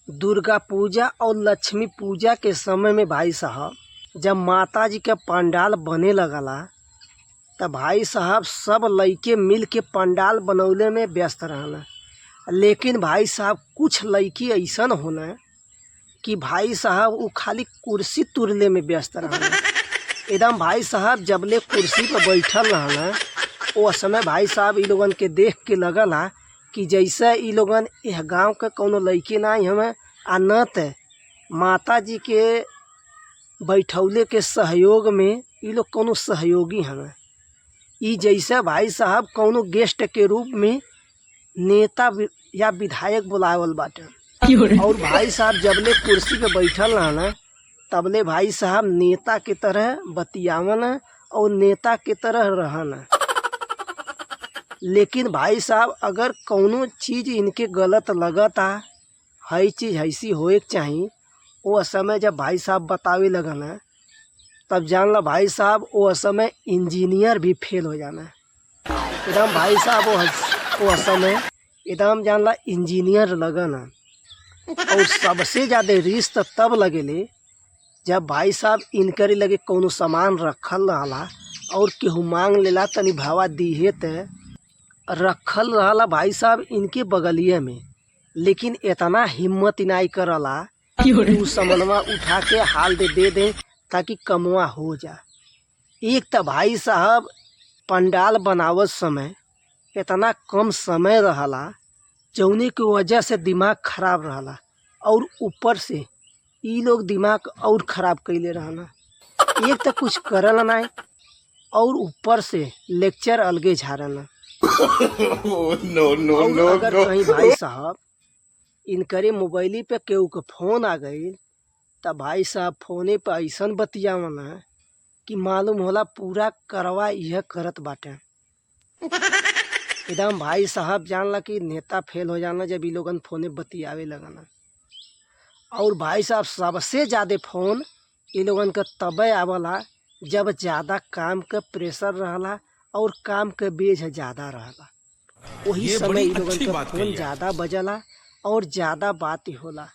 दुर्गा पूजा और लक्ष्मी पूजा के समय में भाई साहब जब माता जी का पंडाल बने लगला तब भाई साहब सब लइके मिल के पंडाल बनौले में व्यस्त रहना। लेकिन भाई साहब कुछ लइकी ऐसन होना कि भाई साहब वो खाली कुर्सी तुरले में व्यस्त रहना। एकदम भाई साहब जबले कुर्सी पर बैठल रहना वो समय भाई साहब इ लोगन के देख के लगला कि जैसे इ लोगन यह गांव के कोनो लइके नहीं हमें आ न त माता जी के बैठौले के सहयोग में इ लोग कोनो सहयोगी हमें। इ जैसे भाई साहब कोनो गेस्ट के रूप में नेता या विधायक बुलावल बाटे। और भाई साहब जबले कुर्सी पे बैठल रहना तबले भाई साहब नेता के तरह बतियावन और नेता के तरह रहना। लेकिन भाई साहब अगर कौनो चीज़ इनके गलत लगता हई चीज़ ऐसी होए के चाहिए वो समय जब भाई साहब बतावे लगना तब जानला भाई साहब वो समय इंजीनियर भी फेल हो जाना। एकदम भाई साहब वो समय एकदम जानला इंजीनियर लगना। और सबसे ज़्यादा रिश्त तब लगेले जब भाई साहब इनकरे लगे कौनो सामान रखल रहला और केहू मांग लेला तनी भावा दिहे त रखल रहला भाई साहब इनके बगलिए में। लेकिन इतना हिम्मत नहीं करला कि उ समनवा उठा के हाल दे दे ताकि कमवा हो जा। एक तो भाई साहब पंडाल बनावत समय इतना कम समय रहला जौने की वजह से दिमाग खराब रहला और ऊपर से इ लोग दिमाग और खराब कैले रहना। एक तो कुछ करल नहीं और ऊपर से लेक्चर अलगे झाड़ना। अगर कहीं भाई साहब इनकरे मोबाइली पे केहू के फोन आ गई तब भाई साहब फोने पे ऐसन बतियावना कि मालूम होला पूरा करवा यह करत बाटे। एकदम भाई साहब जानला कि नेता फेल हो जाना जब इ लोगन फोने बतियावे लगना। और भाई साहब सबसे ज़्यादा फोन इ लोगन का तबे आवला जब ज़्यादा काम का प्रेशर रहला और काम के बेझ ज़्यादा रहला। वही समय इ लोगन का फोन ज़्यादा बजला और ज़्यादा बात होला।